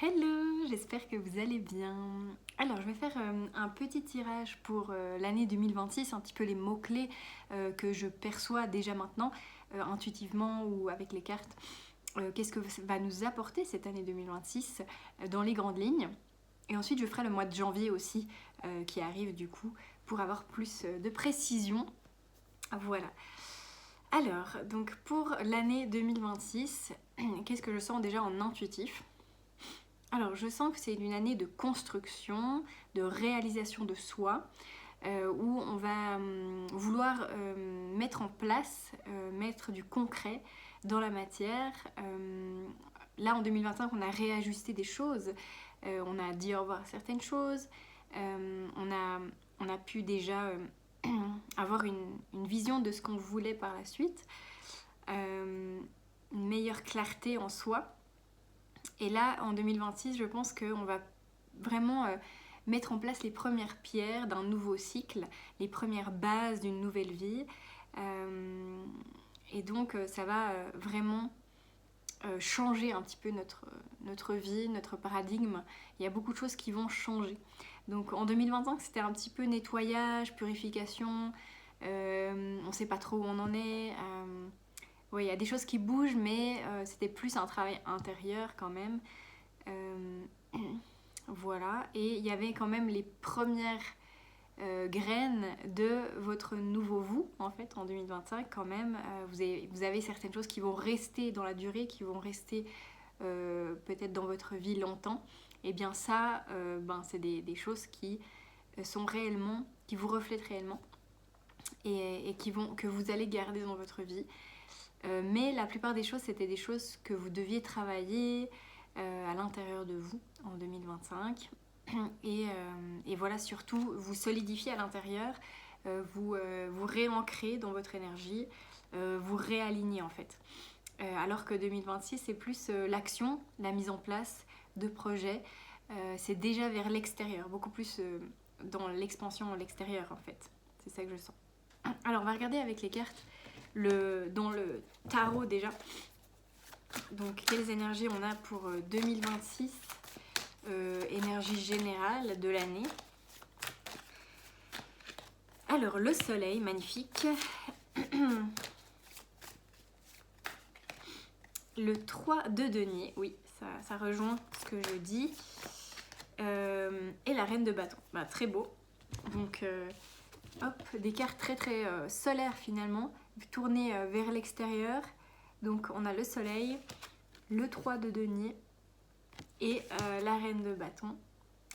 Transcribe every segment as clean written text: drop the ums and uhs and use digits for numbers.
Hello, j'espère que vous allez bien. Alors, je vais faire un petit tirage pour l'année 2026, un petit peu les mots-clés que je perçois déjà maintenant, intuitivement ou avec les cartes. Qu'est-ce que va nous apporter cette année 2026 dans les grandes lignes. Et ensuite, je ferai le mois de janvier aussi, qui arrive du coup, pour avoir plus de précision. Voilà. Alors, donc pour l'année 2026, qu'est-ce que je sens déjà en intuitif? Alors, je sens que c'est une année de construction, de réalisation de soi, où on va vouloir mettre en place, mettre du concret dans la matière. Là, en 2025, on a réajusté des choses, on a dit au revoir à certaines choses, on a pu déjà avoir une vision de ce qu'on voulait par la suite, une meilleure clarté en soi. Et là, en 2026, je pense qu'on va vraiment mettre en place les premières pierres d'un nouveau cycle, les premières bases d'une nouvelle vie. Et donc, ça va vraiment changer un petit peu notre vie, notre paradigme. Il y a beaucoup de choses qui vont changer. Donc, en 2025, c'était un petit peu nettoyage, purification. On ne sait pas trop où on en est. Oui, il y a des choses qui bougent, mais c'était plus un travail intérieur quand même. Euh, voilà, et il y avait quand même les premières graines de votre nouveau vous, en fait, en 2025 quand même. Vous avez certaines choses qui vont rester dans la durée, qui vont rester peut-être dans votre vie longtemps. Et bien ça, c'est des choses qui sont réellement, qui vous reflètent réellement et que vous allez garder dans votre vie. Mais la plupart des choses, c'était des choses que vous deviez travailler à l'intérieur de vous en 2025. Et voilà, surtout, vous solidifier à l'intérieur, vous réancrer dans votre énergie, vous réaligner en fait. Alors que 2026, c'est plus l'action, la mise en place de projets. C'est déjà vers l'extérieur, beaucoup plus dans l'expansion à l'extérieur en fait. C'est ça que je sens. Alors, on va regarder avec les cartes dans le tarot déjà. Donc, quelles énergies on a pour 2026, énergie générale de l'année. Alors, le soleil, magnifique. Le 3 de denier, oui, ça rejoint ce que je dis. Et la reine de bâton, très beau. Donc, hop, des cartes très très solaires finalement, tournées vers l'extérieur. Donc, on a le soleil, le 3 de denier et la reine de bâton.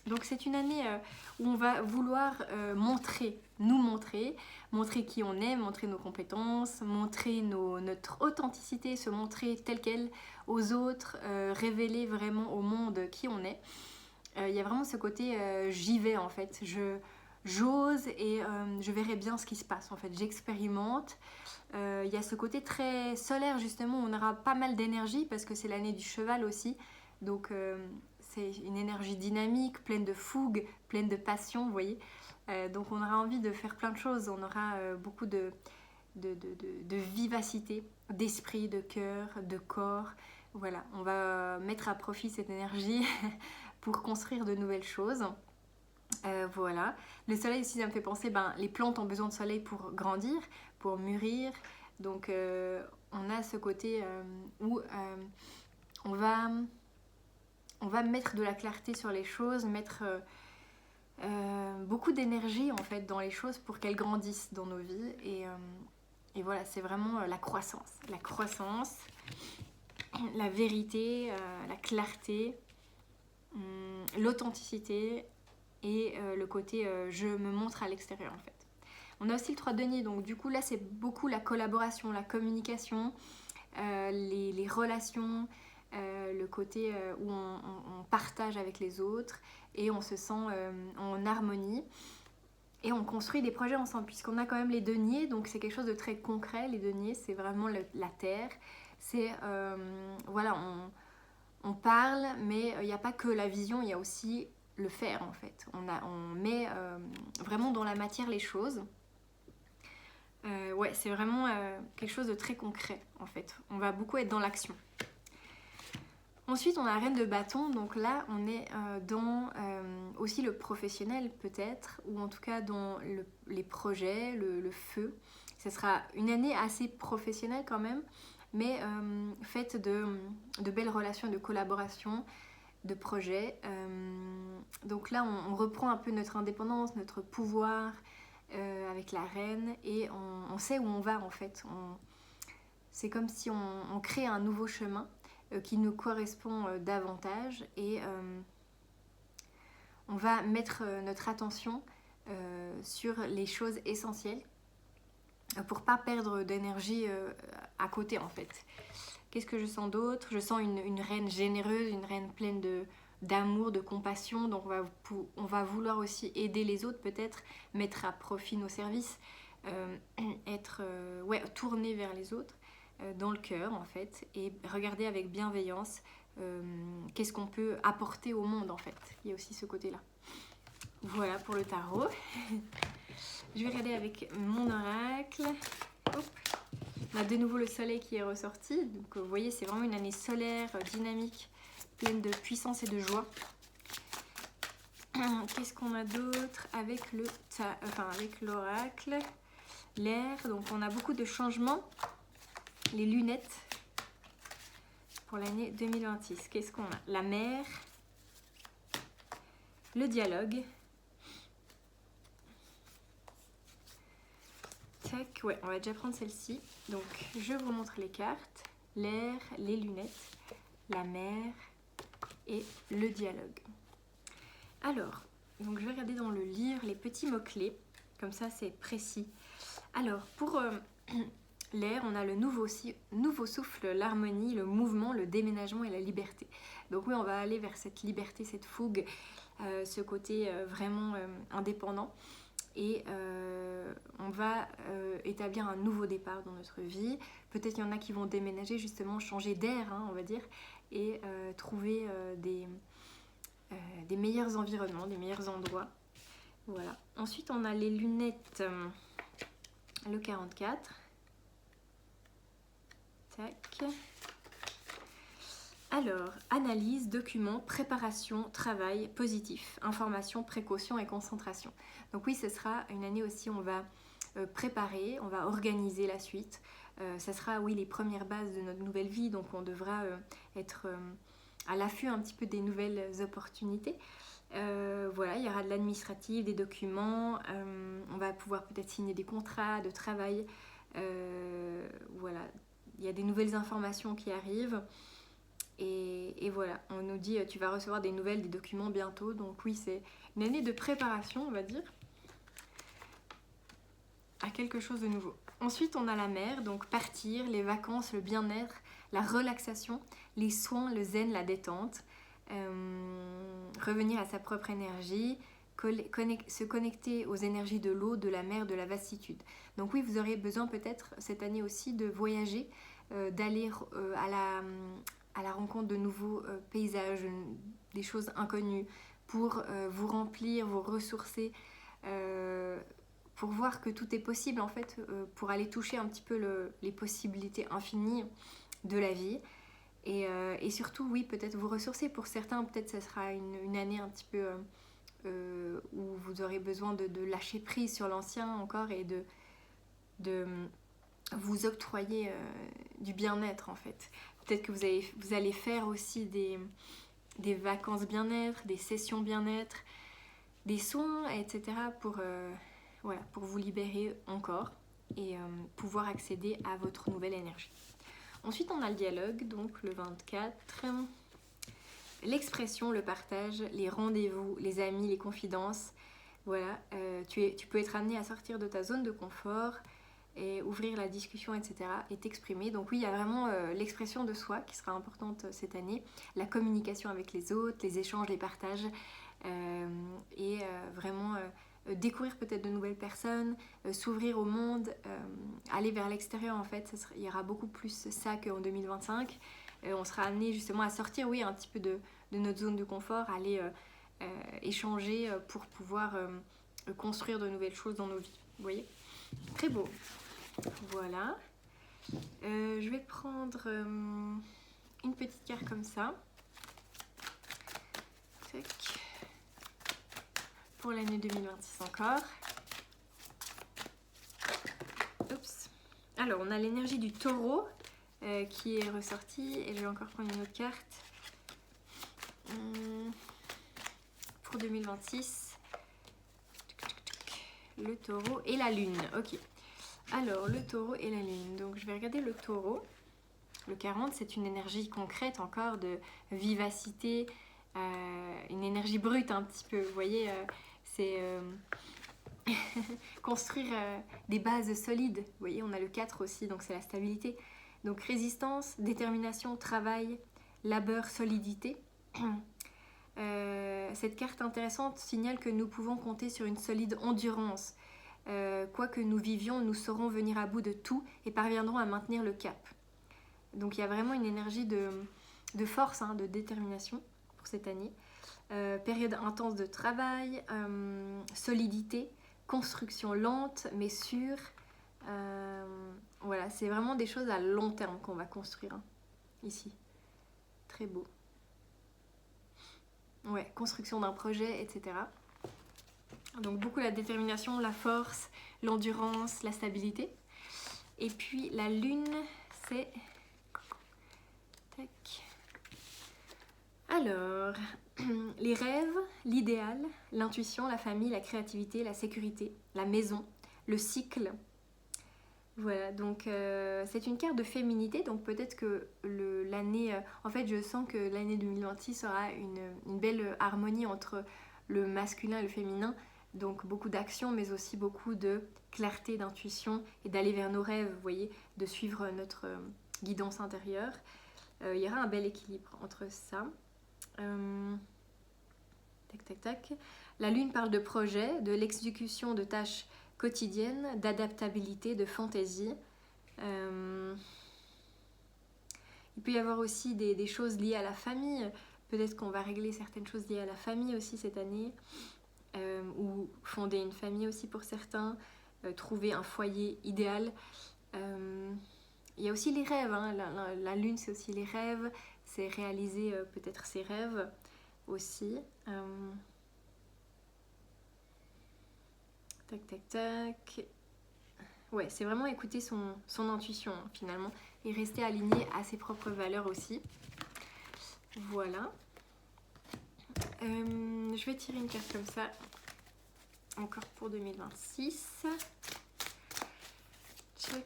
Donc c'est une année où on va vouloir nous montrer qui on est, montrer nos compétences, montrer notre authenticité, se montrer tel quel aux autres, révéler vraiment au monde qui on est. Il y a vraiment ce côté j'y vais en fait, j'ose et je verrai bien ce qui se passe en fait, j'expérimente. Il y a ce côté très solaire justement, on aura pas mal d'énergie parce que c'est l'année du cheval aussi, donc c'est une énergie dynamique, pleine de fougue, pleine de passion, vous voyez. Donc on aura envie de faire plein de choses, on aura beaucoup de vivacité, d'esprit, de cœur, de corps. Voilà, on va mettre à profit cette énergie pour construire de nouvelles choses. Voilà. Le soleil aussi, ça me fait penser, les plantes ont besoin de soleil pour grandir, pour mûrir. Donc on a ce côté où on va mettre de la clarté sur les choses, mettre beaucoup d'énergie en fait dans les choses pour qu'elles grandissent dans nos vies. Et voilà, c'est vraiment la croissance, la vérité, la clarté, l'authenticité et le côté je me montre à l'extérieur en fait. On a aussi le 3 de denier, donc du coup là c'est beaucoup la collaboration, la communication, les relations, le côté où on partage avec les autres et on se sent en harmonie et on construit des projets ensemble puisqu'on a quand même les deniers, donc c'est quelque chose de très concret. Les deniers, c'est vraiment la terre, c'est voilà, on parle, mais il n'y a pas que la vision, il y a aussi le faire en fait. On met vraiment dans la matière les choses. Ouais, c'est vraiment quelque chose de très concret en fait. On va beaucoup être dans l'action. Ensuite, on a la reine de bâton, donc là, on est dans aussi le professionnel peut-être, ou en tout cas dans les projets, le feu. Ce sera une année assez professionnelle quand même, mais faite de belles relations, de collaboration, de projets. Donc là, on reprend un peu notre indépendance, notre pouvoir avec la reine, et on sait où on va en fait. C'est comme si on crée un nouveau chemin qui nous correspond davantage, et on va mettre notre attention sur les choses essentielles pour pas perdre d'énergie à côté en fait. Qu'est-ce que je sens d'autre? Je sens une reine généreuse, une reine pleine d'amour, de compassion, donc on va vouloir aussi aider les autres peut-être, mettre à profit nos services, être tourné vers les autres. Dans le cœur en fait, et regarder avec bienveillance qu'est-ce qu'on peut apporter au monde en fait. Il y a aussi ce côté là. Voilà pour le tarot. Je vais regarder avec mon oracle. Hop. On a de nouveau le soleil qui est ressorti, donc vous voyez c'est vraiment une année solaire, dynamique, pleine de puissance et de joie. Qu'est-ce qu'on a d'autre avec avec l'oracle? L'air, donc on a beaucoup de changements. Les lunettes pour l'année 2026. Qu'est-ce qu'on a? La mer, le dialogue. Tac, ouais, on va déjà prendre celle-ci. Donc, je vous montre les cartes. L'air, les lunettes, la mer et le dialogue. Alors, donc je vais regarder dans le livre les petits mots-clés. Comme ça, c'est précis. Alors, pour... l'air, on a le nouveau souffle, l'harmonie, le mouvement, le déménagement et la liberté. Donc oui, on va aller vers cette liberté, cette fougue, ce côté vraiment indépendant. Et on va établir un nouveau départ dans notre vie. Peut-être qu'il y en a qui vont déménager, justement, changer d'air, on va dire, et trouver des meilleurs environnements, des meilleurs endroits. Voilà. Ensuite, on a les lunettes, le 44. Tac. Alors, analyse, document, préparation, travail, positif, information, précaution et concentration. Donc oui, ce sera une année aussi, on va préparer, on va organiser la suite. Ça sera, oui, les premières bases de notre nouvelle vie, donc on devra être à l'affût un petit peu des nouvelles opportunités. Voilà, il y aura de l'administratif, des documents, on va pouvoir peut-être signer des contrats de travail, voilà. Il y a des nouvelles informations qui arrivent. Et voilà, on nous dit tu vas recevoir des nouvelles, des documents bientôt. Donc oui, c'est une année de préparation, on va dire, à quelque chose de nouveau. Ensuite, on a la mer, donc partir, les vacances, le bien-être, la relaxation, les soins, le zen, la détente, revenir à sa propre énergie, se connecter aux énergies de l'eau, de la mer, de la vastitude. Donc oui, vous aurez besoin peut-être cette année aussi de voyager, d'aller à la rencontre de nouveaux paysages, des choses inconnues, pour vous remplir, vous ressourcer, pour voir que tout est possible en fait, pour aller toucher un petit peu les possibilités infinies de la vie. Et surtout, oui, peut-être vous ressourcer. Pour certains, peut-être ça sera une année un petit peu où vous aurez besoin de lâcher prise sur l'ancien encore, et de vous octroyer du bien-être en fait. Peut-être que vous allez faire aussi des vacances bien-être, des sessions bien-être, des soins, etc. pour vous libérer encore et pouvoir accéder à votre nouvelle énergie. Ensuite, on a le dialogue, donc le 24. L'expression, le partage, les rendez-vous, les amis, les confidences. Voilà, tu peux être amené à sortir de ta zone de confort et ouvrir la discussion, etc. et t'exprimer. Donc oui, il y a vraiment l'expression de soi qui sera importante cette année, la communication avec les autres, les échanges, les partages, et vraiment découvrir peut-être de nouvelles personnes, s'ouvrir au monde, aller vers l'extérieur en fait. Il y aura beaucoup plus ça qu'en 2025. On sera amené justement à sortir, oui, un petit peu de notre zone de confort, aller échanger pour pouvoir construire de nouvelles choses dans nos vies. Vous voyez ? Très beau. Voilà. Je vais prendre une petite carte comme ça. pour l'année 2026 encore. Oups. Alors, on a l'énergie du taureau qui est ressortie. Et je vais encore prendre une autre carte. Pour 2026. Le taureau et la lune. Ok. Alors, le taureau et la lune. Donc, je vais regarder le taureau. Le 40, c'est une énergie concrète encore de vivacité, une énergie brute un petit peu. Vous voyez, c'est construire des bases solides. Vous voyez, on a le 4 aussi, donc c'est la stabilité. Donc résistance, détermination, travail, labeur, solidité. Cette carte intéressante signale que nous pouvons compter sur une solide endurance. Quoi que nous vivions, nous saurons venir à bout de tout et parviendrons à maintenir le cap. Donc il y a vraiment une énergie de force, hein, de détermination pour cette année. Période intense de travail, solidité, construction lente mais sûre. Voilà, c'est vraiment des choses à long terme qu'on va construire, hein, ici. Très beau. Ouais, construction d'un projet, etc. Donc beaucoup la détermination, la force, l'endurance, la stabilité. Et puis la lune, c'est... Tac. Alors, les rêves, l'idéal, l'intuition, la famille, la créativité, la sécurité, la maison, le cycle. Voilà, donc c'est une carte de féminité, donc peut-être que l'année... en fait, je sens que l'année 2026 aura une belle harmonie entre le masculin et le féminin. Donc beaucoup d'action, mais aussi beaucoup de clarté, d'intuition et d'aller vers nos rêves, vous voyez, de suivre notre guidance intérieure. Il y aura un bel équilibre entre ça. Tac, tac, tac. La lune parle de projet, de l'exécution de tâches quotidiennes, d'adaptabilité, de fantaisie. Il peut y avoir aussi des choses liées à la famille. Peut-être qu'on va régler certaines choses liées à la famille aussi cette année. Ou fonder une famille aussi pour certains. Trouver un foyer idéal. Il y a aussi les rêves, hein. La lune c'est aussi les rêves, c'est réaliser peut-être ses rêves aussi. Tac tac tac. Ouais, c'est vraiment écouter son intuition, hein, finalement, et rester aligné à ses propres valeurs aussi. Voilà. Je vais tirer une carte comme ça, encore pour 2026. Check.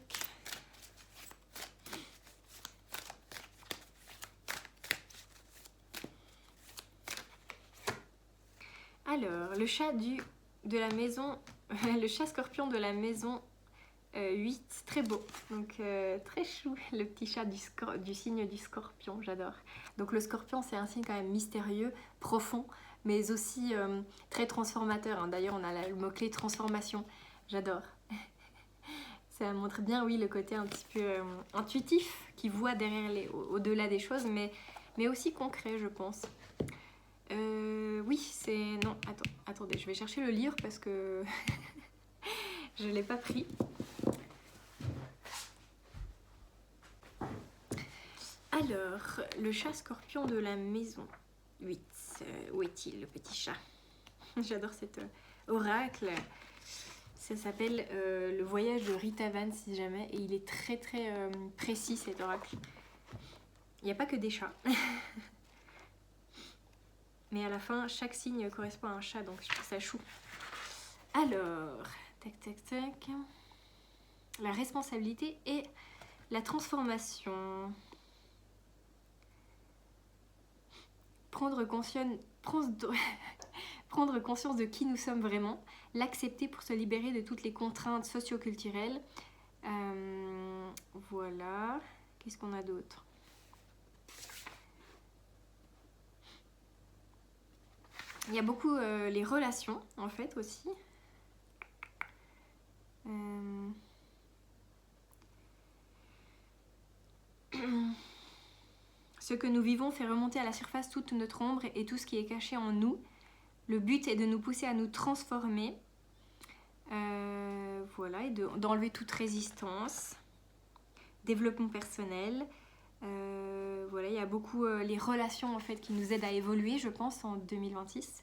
Alors, le chat de la maison, le chat scorpion de la maison 8, très beau, donc très chou, le petit chat du signe du scorpion, j'adore. Donc le scorpion, c'est un signe quand même mystérieux, profond, mais aussi très transformateur, hein. D'ailleurs, on a le mot-clé transformation, j'adore. Ça montre bien, oui, le côté un petit peu intuitif, qui voit derrière au-delà des choses, mais aussi concret, je pense. Oui, c'est... Non, attendez, je vais chercher le livre parce que je ne l'ai pas pris. Alors, le chat scorpion de la maison 8. Où est-il, le petit chat? J'adore cet oracle. Ça s'appelle le voyage de Rita Van, si jamais. Et il est très très précis, cet oracle. Il n'y a pas que des chats. Mais à la fin, chaque signe correspond à un chat, donc je trouve ça chou. Alors, tac tac tac. La responsabilité et la transformation. Prendre conscience de qui nous sommes vraiment, l'accepter pour se libérer de toutes les contraintes socio-culturelles. Voilà. Qu'est-ce qu'on a d'autre? Il y a beaucoup les relations, en fait, aussi. Ce que nous vivons fait remonter à la surface toute notre ombre et tout ce qui est caché en nous. Le but est de nous pousser à nous transformer. Voilà, et d'enlever toute résistance. Développement personnel. Voilà, il y a beaucoup les relations en fait qui nous aident à évoluer, je pense, en 2026.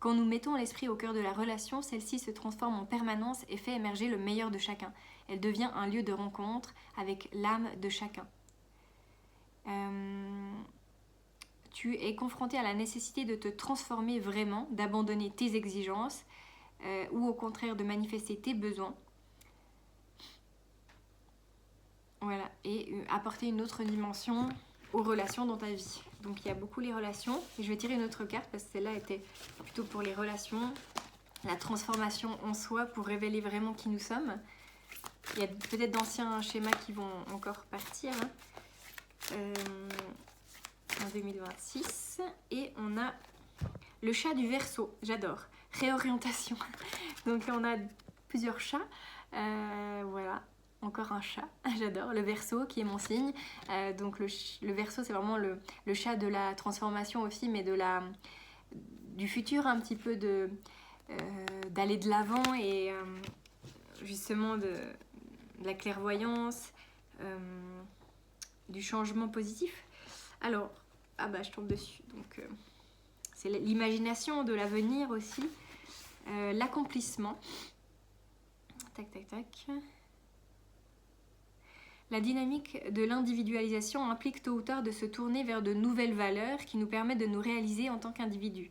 Quand nous mettons l'esprit au cœur de la relation, celle-ci se transforme en permanence et fait émerger le meilleur de chacun. Elle devient un lieu de rencontre avec l'âme de chacun. Tu es confronté à la nécessité de te transformer vraiment, d'abandonner tes exigences ou au contraire de manifester tes besoins. Voilà, et apporter une autre dimension aux relations dans ta vie. Donc il y a beaucoup les relations. Et je vais tirer une autre carte parce que celle-là était plutôt pour les relations. La transformation en soi pour révéler vraiment qui nous sommes. Il y a peut-être d'anciens schémas qui vont encore partir en 2026. Et on a le chat du Verseau. J'adore. Réorientation. Donc on a plusieurs chats. Voilà. Encore un chat, j'adore, le Verseau qui est mon signe. Donc le Verseau c'est vraiment le chat de la transformation aussi, mais du futur un petit peu, d'aller de l'avant et justement de la clairvoyance, du changement positif. Alors, je tombe dessus. Donc c'est l'imagination de l'avenir aussi, l'accomplissement. Tac, tac, tac. La dynamique de l'individualisation implique tôt ou tard de se tourner vers de nouvelles valeurs qui nous permettent de nous réaliser en tant qu'individu.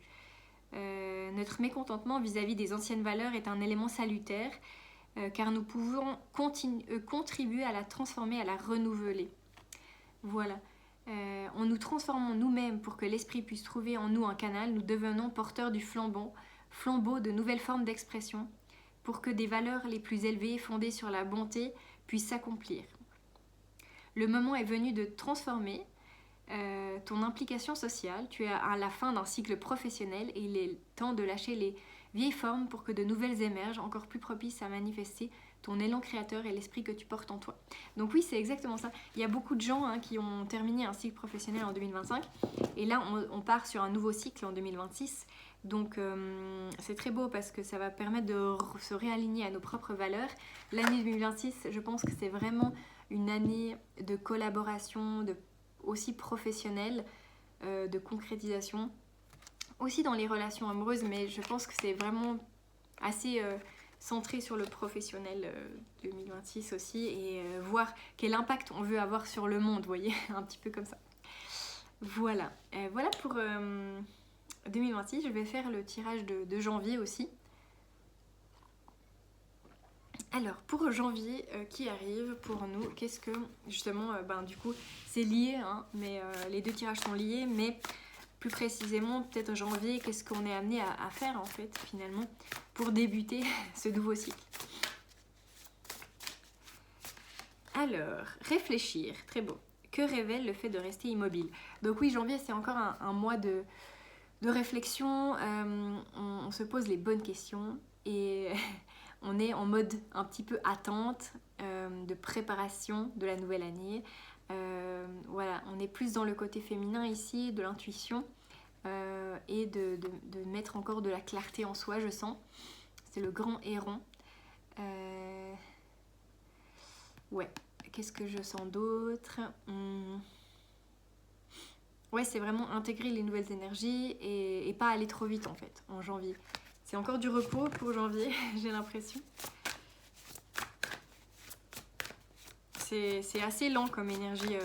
Notre mécontentement vis-à-vis des anciennes valeurs est un élément salutaire car nous pouvons contribuer à la transformer, à la renouveler. Voilà. En nous transformant nous-mêmes pour que l'esprit puisse trouver en nous un canal, nous devenons porteurs du flambeau de nouvelles formes d'expression pour que des valeurs les plus élevées, fondées sur la bonté, puissent s'accomplir. Le moment est venu de transformer ton implication sociale. Tu es à la fin d'un cycle professionnel et il est temps de lâcher les vieilles formes pour que de nouvelles émergent, encore plus propices à manifester ton élan créateur et l'esprit que tu portes en toi. Donc oui, c'est exactement ça. Il y a beaucoup de gens qui ont terminé un cycle professionnel en 2025 et là, on part sur un nouveau cycle en 2026. Donc c'est très beau parce que ça va permettre de se réaligner à nos propres valeurs. L'année 2026, je pense que c'est vraiment une année de collaboration, aussi professionnelle, de concrétisation, aussi dans les relations amoureuses, mais je pense que c'est vraiment assez centré sur le professionnel 2026 aussi, et voir quel impact on veut avoir sur le monde, vous voyez, un petit peu comme ça. Voilà, voilà pour 2026, je vais faire le tirage de janvier aussi. Alors, pour janvier qui arrive pour nous, qu'est-ce que, justement, du coup, c'est lié, mais les deux tirages sont liés, mais plus précisément, peut-être janvier, qu'est-ce qu'on est amené à faire, en fait, finalement, pour débuter ce nouveau cycle. Alors, réfléchir, très beau. Que révèle le fait de rester immobile? Donc oui, janvier, c'est encore un mois de réflexion, on se pose les bonnes questions, et... on est en mode un petit peu attente, de préparation de la nouvelle année. Voilà, on est plus dans le côté féminin ici, de l'intuition, et de mettre encore de la clarté en soi, je sens. C'est le grand héron. Ouais, qu'est-ce que je sens d'autre? Ouais, c'est vraiment intégrer les nouvelles énergies et pas aller trop vite en fait, en janvier. C'est encore du repos pour janvier, j'ai l'impression. C'est assez lent comme énergie,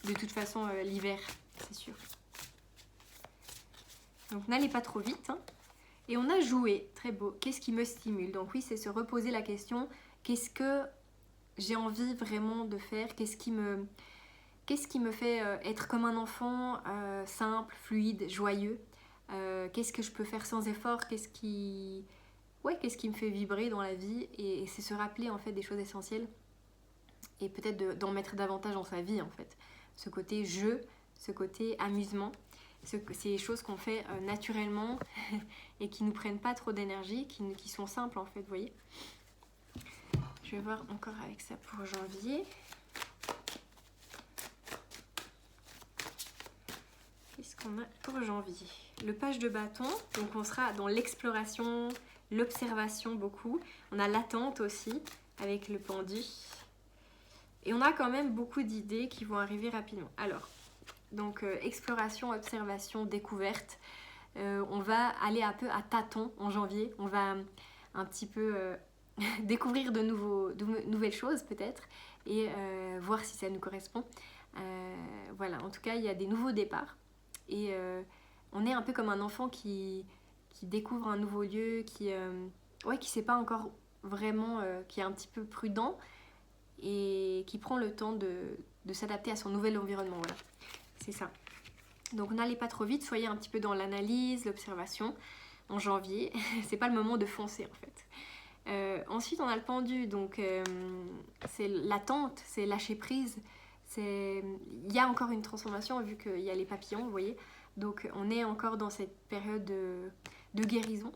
de toute façon, l'hiver, c'est sûr. Donc n'allez pas trop vite. Et on a joué, très beau. Qu'est-ce qui me stimule? Donc oui, c'est se reposer la question, qu'est-ce que j'ai envie vraiment de faire? Qu'est-ce qui me fait être comme un enfant, simple, fluide, joyeux? Qu'est-ce que je peux faire sans effort? Qu'est-ce qui me fait vibrer dans la vie? Et c'est se rappeler en fait des choses essentielles et peut-être d'en mettre davantage dans sa vie en fait. Ce côté jeu, ce côté amusement, ces choses qu'on fait naturellement et qui nous prennent pas trop d'énergie, qui sont simples en fait, vous voyez. Je vais voir encore avec ça pour janvier. Qu'est-ce qu'on a pour janvier? Le page de bâton, donc on sera dans l'exploration, l'observation beaucoup. On a l'attente aussi, avec le pendu. Et on a quand même beaucoup d'idées qui vont arriver rapidement. Alors, donc exploration, observation, découverte. On va aller un peu à tâtons en janvier. On va un petit peu découvrir de nouvelles choses peut-être et voir si ça nous correspond. Voilà, en tout cas, il y a des nouveaux départs. Et on est un peu comme un enfant qui découvre un nouveau lieu, qui sait pas encore vraiment, qui est un petit peu prudent et qui prend le temps de s'adapter à son nouvel environnement. Voilà, c'est ça. Donc n'allez pas trop vite, soyez un petit peu dans l'analyse, l'observation en janvier. C'est pas le moment de foncer en fait. Ensuite on a le pendu, donc c'est l'attente, c'est lâcher prise. Il y a encore une transformation vu qu'il y a les papillons, vous voyez. Donc on est encore dans cette période de guérison.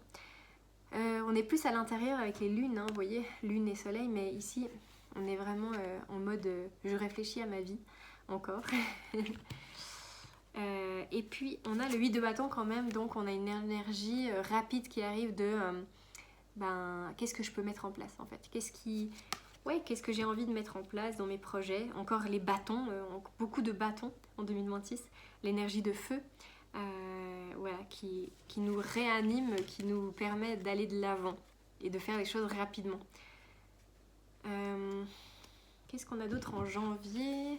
On est plus à l'intérieur avec les lunes, hein, vous voyez, lune et soleil, mais ici on est vraiment en mode je réfléchis à ma vie encore. Et puis on a le 8 de bâton quand même, donc on a une énergie rapide qui arrive de qu'est-ce que je peux mettre en place en fait, qu'est-ce que j'ai envie de mettre en place dans mes projets. Encore les bâtons, beaucoup de bâtons en 2026, l'énergie de feu qui nous réanime, qui nous permet d'aller de l'avant et de faire les choses rapidement. Qu'est-ce qu'on a d'autre en janvier ?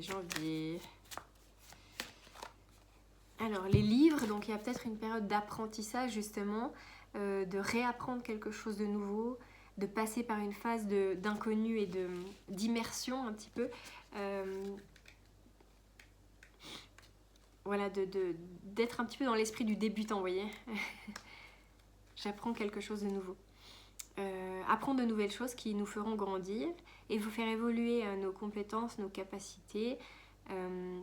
Janvier. Alors les livres, donc il y a peut-être une période d'apprentissage justement, de réapprendre quelque chose de nouveau, de passer par une phase d'inconnu et d'immersion un petit peu. Voilà, d'être un petit peu dans l'esprit du débutant, vous voyez. J'apprends quelque chose de nouveau. Apprendre de nouvelles choses qui nous feront grandir et vous faire évoluer nos compétences, nos capacités,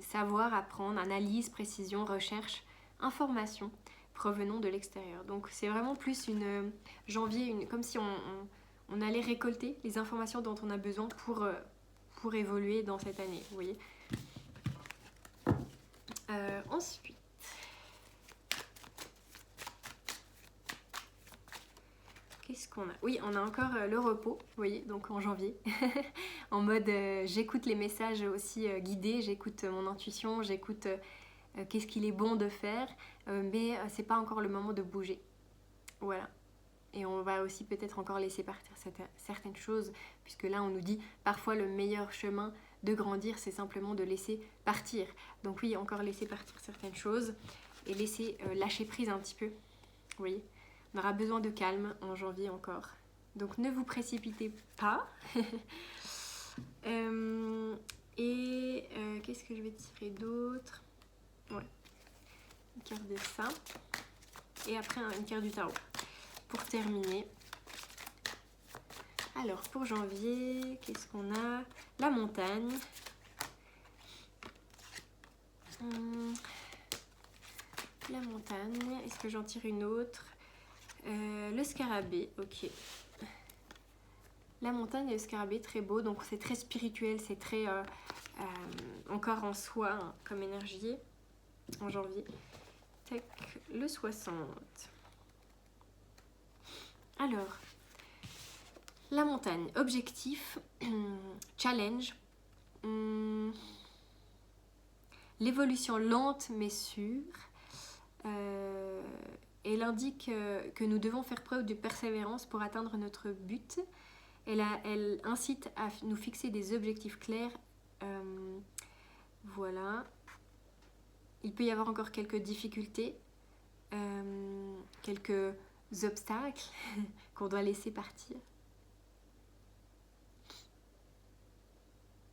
savoir, apprendre, analyse, précision, recherche, information provenant de l'extérieur. Donc c'est vraiment plus une janvier, comme si on allait récolter les informations dont on a besoin pour évoluer dans cette année, vous voyez. Ensuite, qu'est-ce qu'on a ? Oui, on a encore le repos, vous voyez, donc en janvier, en mode j'écoute les messages aussi guidés, j'écoute mon intuition, j'écoute qu'est-ce qu'il est bon de faire, mais c'est pas encore le moment de bouger. Voilà. Et on va aussi peut-être encore laisser partir certaines choses, puisque là on nous dit parfois le meilleur chemin de grandir, c'est simplement de laisser partir. Donc oui, encore laisser partir certaines choses et laisser lâcher prise un petit peu. Vous voyez, on aura besoin de calme en janvier encore. Donc ne vous précipitez pas. Qu'est-ce que je vais tirer d'autre ? Ouais, une carte de ça. Et après une carte du tarot. Pour terminer. Alors pour janvier, qu'est-ce qu'on a ? La montagne. La montagne. Est-ce que j'en tire une autre ? Le scarabée, ok. La montagne et le scarabée, très beau. Donc c'est très spirituel, c'est très encore en soi hein, comme énergie en janvier. Tac, le 60. Alors, la montagne, objectif, challenge, l'évolution lente mais sûre. Elle indique que nous devons faire preuve de persévérance pour atteindre notre but. Elle incite à nous fixer des objectifs clairs. Voilà. Il peut y avoir encore quelques difficultés, quelques obstacles qu'on doit laisser partir.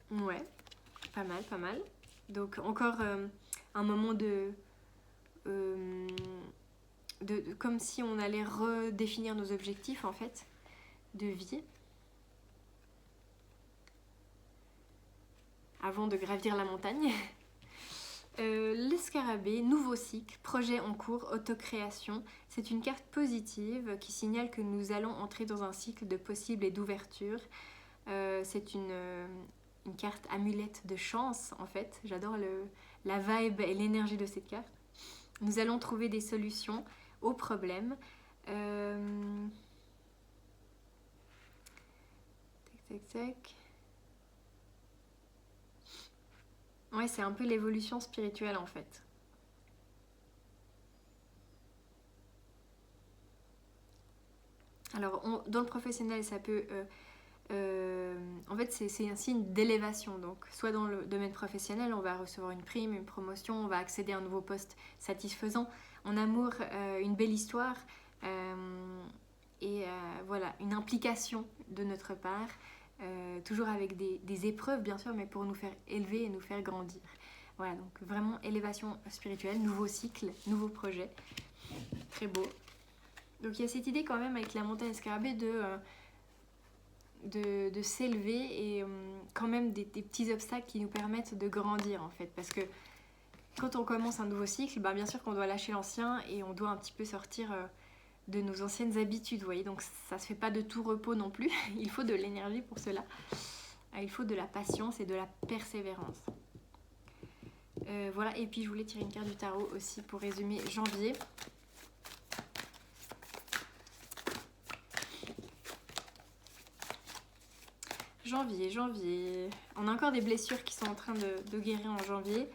Ouais, pas mal. Donc encore un moment comme si on allait redéfinir nos objectifs en fait de vie avant de gravir la montagne. Le scarabée, nouveau cycle, projet en cours, autocréation. C'est une carte positive qui signale que nous allons entrer dans un cycle de possibles et d'ouverture. C'est une carte amulette de chance en fait. J'adore la vibe et l'énergie de cette carte. Nous allons trouver des solutions aux problèmes. Tac. Ouais, c'est un peu l'évolution spirituelle en fait. Alors, dans le professionnel, ça peut... en fait, c'est un signe d'élévation. Donc, soit dans le domaine professionnel, on va recevoir une prime, une promotion, on va accéder à un nouveau poste satisfaisant. En amour, une belle histoire et voilà, une implication de notre part, toujours avec des épreuves, bien sûr, mais pour nous faire élever et nous faire grandir. Voilà, donc vraiment élévation spirituelle, nouveau cycle, nouveau projet. Très beau. Donc il y a cette idée quand même avec la montagne escarabée de s'élever et quand même des petits obstacles qui nous permettent de grandir en fait. Parce que quand on commence un nouveau cycle, bah, bien sûr qu'on doit lâcher l'ancien et on doit un petit peu sortir de nos anciennes habitudes, vous voyez. Donc ça se fait pas de tout repos non plus, il faut de l'énergie pour cela. Il faut de la patience et de la persévérance. Voilà, et puis je voulais tirer une carte du tarot aussi pour résumer janvier. Janvier. On a encore des blessures qui sont en train de guérir en janvier.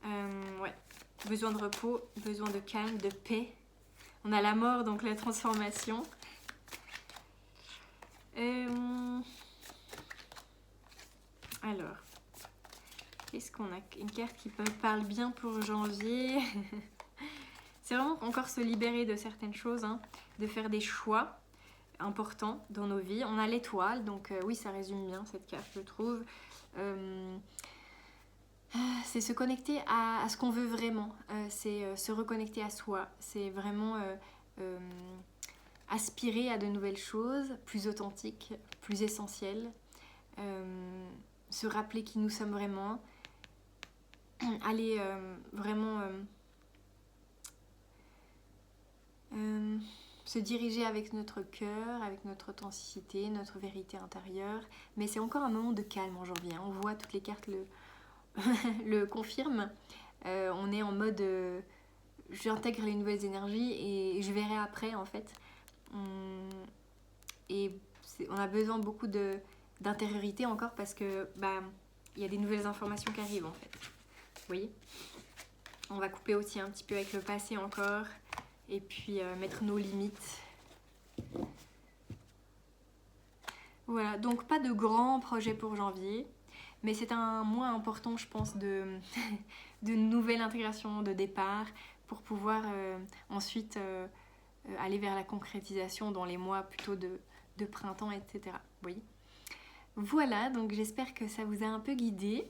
Ouais. Besoin de repos, besoin de calme, de paix. On a la mort, donc la transformation. Alors, qu'est-ce qu'on a? Une carte qui me parle bien pour janvier. C'est vraiment encore se libérer de certaines choses, hein, de faire des choix importants dans nos vies. On a l'étoile, donc oui, ça résume bien cette carte, je trouve. C'est se connecter à ce qu'on veut vraiment, c'est se reconnecter à soi, c'est vraiment aspirer à de nouvelles choses, plus authentiques, plus essentielles, se rappeler qui nous sommes vraiment, aller vraiment se diriger avec notre cœur, avec notre authenticité, notre vérité intérieure. Mais c'est encore un moment de calme en janvier, hein. On voit toutes les cartes le confirment. On est en mode j'intègre les nouvelles énergies et je verrai après en fait. Et on a besoin beaucoup d'intériorité encore parce que il y a des nouvelles informations qui arrivent en fait. Vous voyez ? On va couper aussi un petit peu avec le passé encore et puis mettre nos limites. Voilà, donc pas de grands projets pour janvier, mais c'est un mois important, je pense, de nouvelle intégration, de départ, pour pouvoir ensuite aller vers la concrétisation dans les mois plutôt de printemps, etc. Vous voyez ? Voilà, donc j'espère que ça vous a un peu guidé.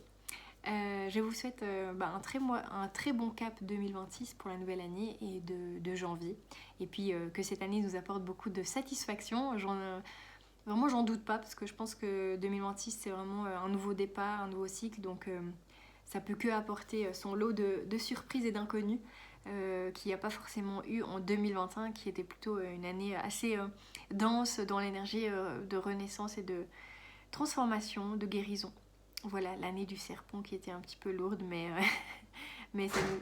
Je vous souhaite un très bon cap 2026 pour la nouvelle année et de janvier. Et puis que cette année nous apporte beaucoup de satisfaction. Vraiment, j'en doute pas parce que je pense que 2026 c'est vraiment un nouveau départ, un nouveau cycle. Donc ça peut que apporter son lot de surprises et d'inconnus qu'il n'y a pas forcément eu en 2025 qui était plutôt une année assez dense dans l'énergie de renaissance et de transformation, de guérison. Voilà, l'année du serpent qui était un petit peu lourde, mais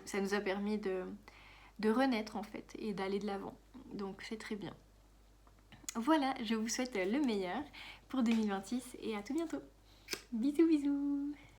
ça nous a permis de renaître en fait et d'aller de l'avant. Donc c'est très bien. Voilà, je vous souhaite le meilleur pour 2026 et à tout bientôt. Bisous bisous.